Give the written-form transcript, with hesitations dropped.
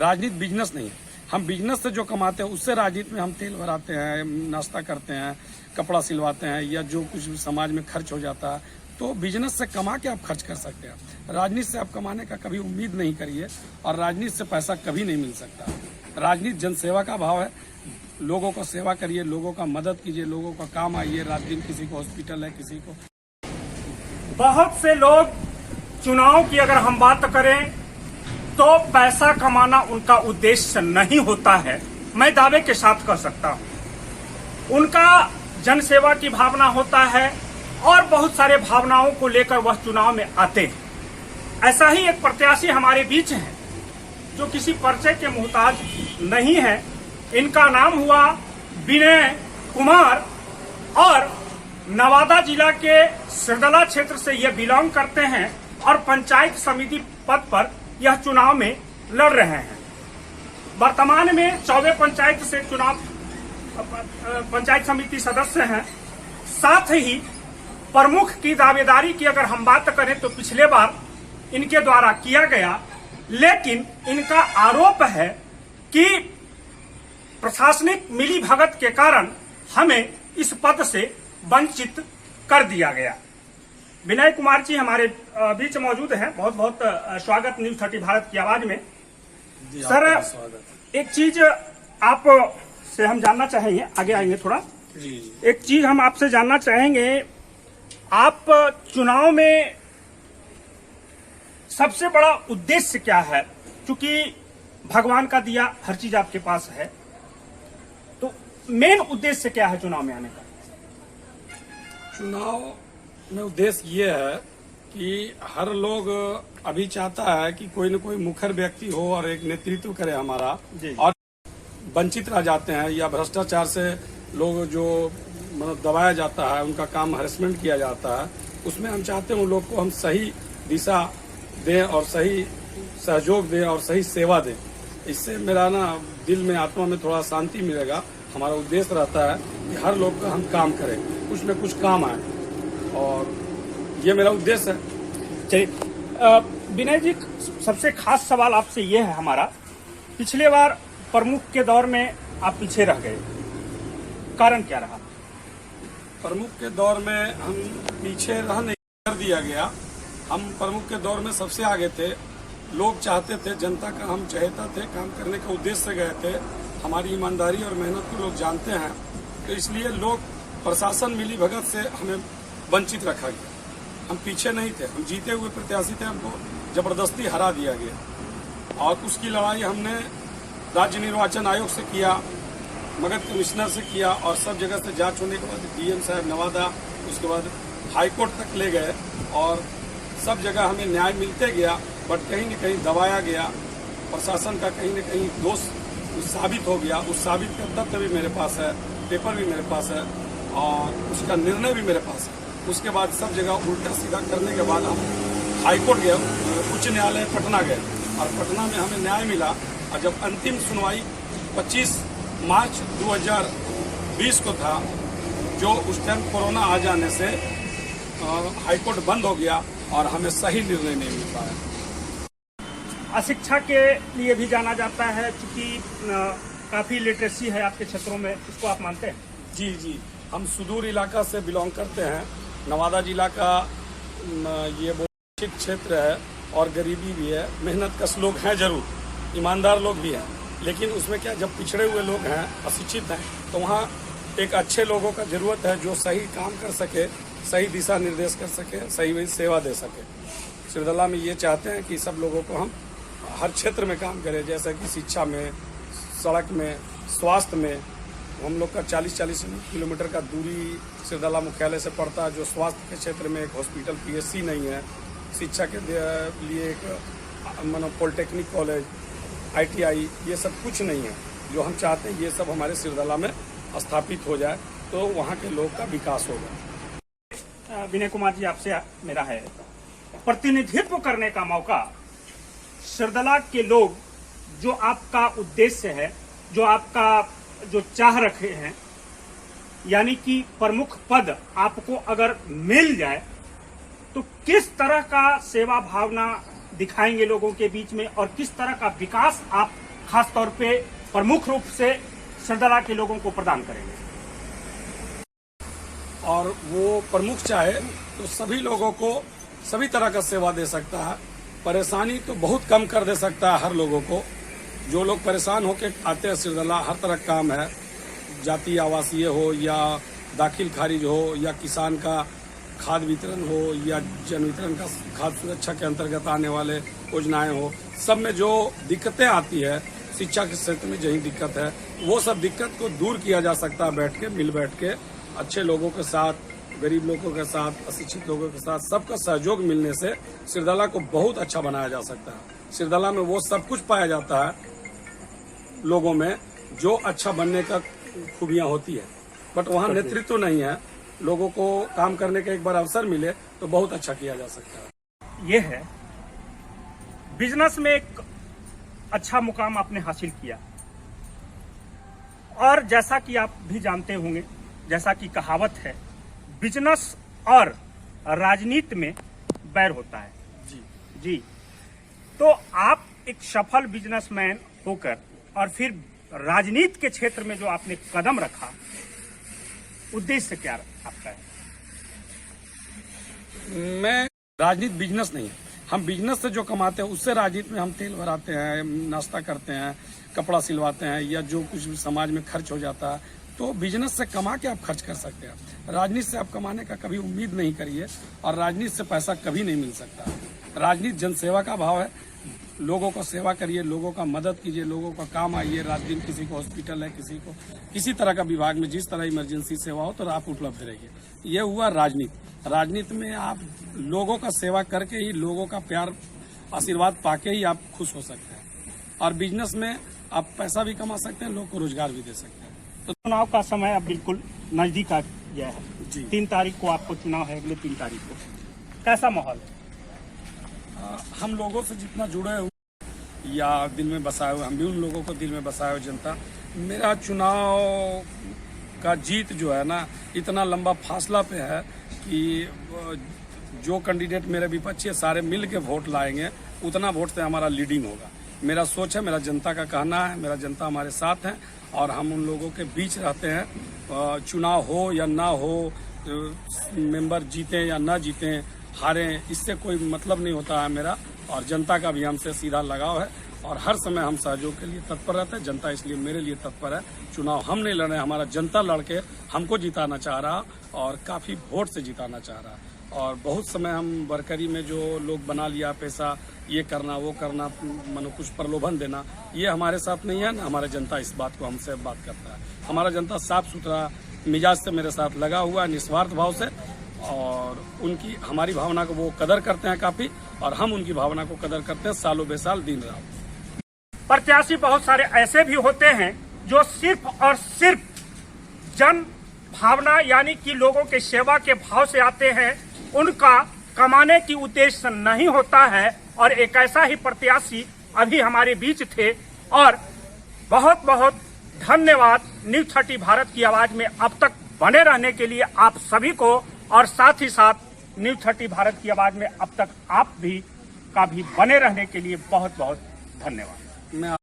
राजनीति बिजनेस नहीं है। हम बिजनेस से जो कमाते हैं उससे राजनीति में हम तेल भराते हैं, नाश्ता करते हैं, कपड़ा सिलवाते हैं या जो कुछ समाज में खर्च हो जाता है, तो बिजनेस से कमा के आप खर्च कर सकते हैं। राजनीति से आप कमाने का कभी उम्मीद नहीं करिए और राजनीति से पैसा कभी नहीं मिल सकता। राजनीति जनसेवा का भाव है। लोगों को सेवा करिए, लोगों का मदद कीजिए, लोगों का काम आइए। रात दिन किसी को हॉस्पिटल है, किसी को। बहुत से लोग चुनाव की अगर हम बात करें तो पैसा कमाना उनका उद्देश्य नहीं होता है। मैं दावे के साथ कह सकता हूं उनका जनसेवा की भावना होता है और बहुत सारे भावनाओं को लेकर वह चुनाव में आते हैं। ऐसा ही एक प्रत्याशी हमारे बीच है जो किसी परिचय के मोहताज नहीं है। इनका नाम हुआ विनय कुमार और नवादा जिला के सिरदला क्षेत्र से ये बिलोंग करते हैं और पंचायत समिति पद पर यह चुनाव में लड़ रहे हैं। वर्तमान में 14 पंचायत से चुनाव पंचायत समिति सदस्य हैं। साथ ही प्रमुख की दावेदारी की अगर हम बात करें तो पिछले बार इनके द्वारा किया गया, लेकिन इनका आरोप है कि प्रशासनिक मिलीभगत के कारण हमें इस पद से वंचित कर दिया गया। विनय कुमार जी हमारे बीच मौजूद हैं। बहुत बहुत स्वागत न्यूज 30 भारत की आवाज में। सर, एक चीज आप से हम जानना चाहेंगे, आगे आएंगे थोड़ा। एक चीज हम आपसे जानना चाहेंगे, आप चुनाव में सबसे बड़ा उद्देश्य क्या है? क्योंकि भगवान का दिया हर चीज आपके पास है, तो मेन उद्देश्य क्या है चुनाव में आने का? चुनाव में उद्देश्य ये है कि हर लोग अभी चाहता है कि कोई न कोई मुखर व्यक्ति हो और एक नेतृत्व करे हमारा, और वंचित रह जाते हैं या भ्रष्टाचार से लोग जो मतलब दबाया जाता है, उनका काम हरेसमेंट किया जाता है, उसमें हम चाहते हैं उन लोग को हम सही दिशा दें और सही सहयोग दें और सही सेवा दें। इससे मेरा ना दिल में, आत्मा में थोड़ा शांति मिलेगा। हमारा उद्देश्य रहता है कि हर लोग का हम काम करें, कुछ न कुछ काम आए, और ये मेरा उद्देश्य है। चलिए विनय जी, सबसे खास सवाल आपसे ये है हमारा, पिछले बार प्रमुख के दौर में आप पीछे रह गए, कारण क्या रहा? प्रमुख के दौर में हम पीछे रह नहीं, कर दिया गया। हम प्रमुख के दौर में सबसे आगे थे। लोग चाहते थे, जनता का हम चहेता थे, काम करने का उद्देश्य से गए थे। हमारी ईमानदारी और मेहनत को लोग जानते हैं, तो इसलिए लोग प्रशासन मिली भगत से हमें वंचित रखा गया। हम पीछे नहीं थे, हम जीते हुए प्रत्याशी थे, हमको जबरदस्ती हरा दिया गया। और उसकी लड़ाई हमने राज्य निर्वाचन आयोग से किया, मगध कमिश्नर से किया, और सब जगह से जांच होने के बाद डीएम साहब नवादा, उसके बाद हाईकोर्ट तक ले गए और सब जगह हमें न्याय मिलते गया। बट कहीं न कहीं दबाया गया, प्रशासन का कहीं न कहीं दोष साबित हो गया। उस साबित का तथ्य भी मेरे पास है, पेपर भी मेरे पास है और उसका निर्णय भी मेरे पास है। उसके बाद सब जगह उल्टा सीधा करने के बाद हम हाईकोर्ट गए, उच्च न्यायालय पटना गए, और पटना में हमें न्याय मिला। और जब अंतिम सुनवाई 25 मार्च 2020 को था, जो उस टाइम कोरोना आ जाने से हाईकोर्ट बंद हो गया और हमें सही निर्णय नहीं मिल पाया। अशिक्षा के लिए भी जाना जाता है, क्योंकि काफी लिटरेसी है आपके क्षेत्रों में, इसको आप मानते हैं? जी जी, हम सुदूर इलाका से बिलोंग करते हैं। नवादा जिला का ये शिक्षित क्षेत्र है और गरीबी भी है। मेहनत कश लोग हैं जरूर, ईमानदार लोग भी हैं, लेकिन उसमें क्या, जब पिछड़े हुए लोग हैं, अशिक्षित हैं, तो वहाँ एक अच्छे लोगों का जरूरत है जो सही काम कर सके, सही दिशा निर्देश कर सके, सही सेवा दे सके। सिरदला में ये चाहते हैं कि सब लोगों को हम हर क्षेत्र में काम करें, जैसे कि शिक्षा में, सड़क में, स्वास्थ्य में। हम लोग का 40-40 किलोमीटर का दूरी सिरदला मुख्यालय से पड़ता है, जो स्वास्थ्य के क्षेत्र में एक हॉस्पिटल पीएचसी नहीं है। शिक्षा के लिए एक पॉलिटेक्निक कॉलेज, आईटीआई, ये सब कुछ नहीं है। जो हम चाहते हैं ये सब हमारे सिरदला में स्थापित हो जाए, तो वहाँ के लोग का विकास होगा। विनय कुमार जी, आपसे मेरा है, प्रतिनिधित्व करने का मौका सिरदला के लोग, जो आपका उद्देश्य है, जो आपका जो चाह रखे हैं, यानी कि प्रमुख पद आपको अगर मिल जाए, तो किस तरह का सेवा भावना दिखाएंगे लोगों के बीच में और किस तरह का विकास आप खास तौर पे प्रमुख रूप से सिरदला के लोगों को प्रदान करेंगे। और वो प्रमुख चाहे तो सभी लोगों को सभी तरह का सेवा दे सकता है। परेशानी तो बहुत कम कर दे सकता है हर लोगों को। जो लोग परेशान होकर आते हैं सिरदला, हर तरह का काम है, जाति आवासीय हो या दाखिल खारिज हो या किसान का खाद वितरण हो या जन वितरण का खाद्य सुरक्षा के अंतर्गत आने वाले योजनाएं हो, सब में जो दिक्कतें आती है, शिक्षा के क्षेत्र में यही दिक्कत है, वो सब दिक्कत को दूर किया जा सकता है बैठ के, मिल बैठ के, अच्छे लोगों के साथ, गरीब लोगों के साथ, अशिक्षित लोगों के साथ, सबका सहयोग मिलने से सिरदला को बहुत अच्छा बनाया जा सकता है। सिरदला में वो सब कुछ पाया जाता है लोगों में जो अच्छा बनने का खूबियां होती है, बट वहाँ नेतृत्व नहीं है। लोगों को काम करने का एक बार अवसर मिले तो बहुत अच्छा किया जा सकता है। ये है, बिजनेस में एक अच्छा मुकाम आपने हासिल किया, और जैसा कि आप भी जानते होंगे, जैसा कि कहावत है, बिजनेस और राजनीति में बैर होता है। जी, तो आप एक सफल बिजनेसमैन होकर और फिर राजनीति के क्षेत्र में जो आपने कदम रखा, उद्देश्य क्या आपका है? मैं राजनीति बिजनेस नहीं है, हम बिजनेस से जो कमाते हैं उससे राजनीति में हम तेल भराते हैं, नाश्ता करते हैं, कपड़ा सिलवाते हैं, या जो कुछ समाज में खर्च हो जाता है, तो बिजनेस से कमा के आप खर्च कर सकते हैं। राजनीति से आप कमाने का कभी उम्मीद नहीं करिए, और राजनीति से पैसा कभी नहीं मिल सकता। राजनीति जनसेवा का भाव है, लोगों को सेवा करिए, लोगों का मदद कीजिए, लोगों का काम आइए। रात दिन किसी को हॉस्पिटल है, किसी को किसी तरह का विभाग में जिस तरह इमरजेंसी सेवा हो, तो आप उपलब्ध रहिए। ये हुआ राजनीति। राजनीति में आप लोगों का सेवा करके ही, लोगों का प्यार आशीर्वाद पाके ही आप खुश हो सकते हैं। और बिजनेस में आप पैसा भी कमा सकते हैं, लोग को रोजगार भी दे सकते हैं। तो चुनाव का समय अब बिल्कुल नजदीक आ गया है जी। 3 तारीख को आपको चुनाव है, अगले 3 तारीख को। कैसा माहौल है? हम लोगों से जितना जुड़े हुए या दिल में बसाए हुए, हम भी उन लोगों को दिल में बसाए हुए जनता। मेरा चुनाव का जीत जो है ना, इतना लंबा फासला पे है कि जो कैंडिडेट मेरे विपक्षी सारे मिल के वोट लाएंगे, उतना वोट से हमारा लीडिंग होगा। मेरा सोच है, मेरा जनता का कहना है, मेरा जनता हमारे साथ है, और हम उन लोगों के बीच रहते हैं। चुनाव हो या ना हो, मेंबर जीतें या ना जीतें, हारें, इससे कोई मतलब नहीं होता है मेरा। और जनता का भी हमसे सीधा लगाव है, और हर समय हम सहयोग के लिए तत्पर रहते हैं। जनता इसलिए मेरे लिए तत्पर है। चुनाव हम नहीं लड़ रहे, हमारा जनता लड़के हमको जिताना चाह रहा, और काफी वोट से जिताना चाह रहा। और बहुत समय हम वर्करी में जो लोग बना लिया पैसा, ये करना वो करना, मानो कुछ प्रलोभन देना, ये हमारे साथ नहीं है ना। हमारा जनता इस बात को हमसे बात करता है। हमारा जनता साफ सुथरा मिजाज से मेरे साथ लगा हुआ है, निस्वार्थ भाव से, और उनकी हमारी भावना को वो कदर करते हैं काफी, और हम उनकी भावना को कदर करते हैं सालों बेसाल, दिन रात। प्रत्याशी बहुत सारे ऐसे भी होते हैं जो सिर्फ और सिर्फ जन भावना यानी कि लोगों के सेवा के भाव से आते हैं, उनका कमाने की उद्देश्य नहीं होता है। और एक ऐसा ही प्रत्याशी अभी हमारे बीच थे, और बहुत बहुत धन्यवाद न्यूज़ 30 भारत की आवाज में अब तक बने रहने के लिए आप सभी को, और साथ ही साथ न्यूज़ 30 भारत की आवाज में अब तक आप भी का भी बने रहने के लिए बहुत बहुत धन्यवाद। मैं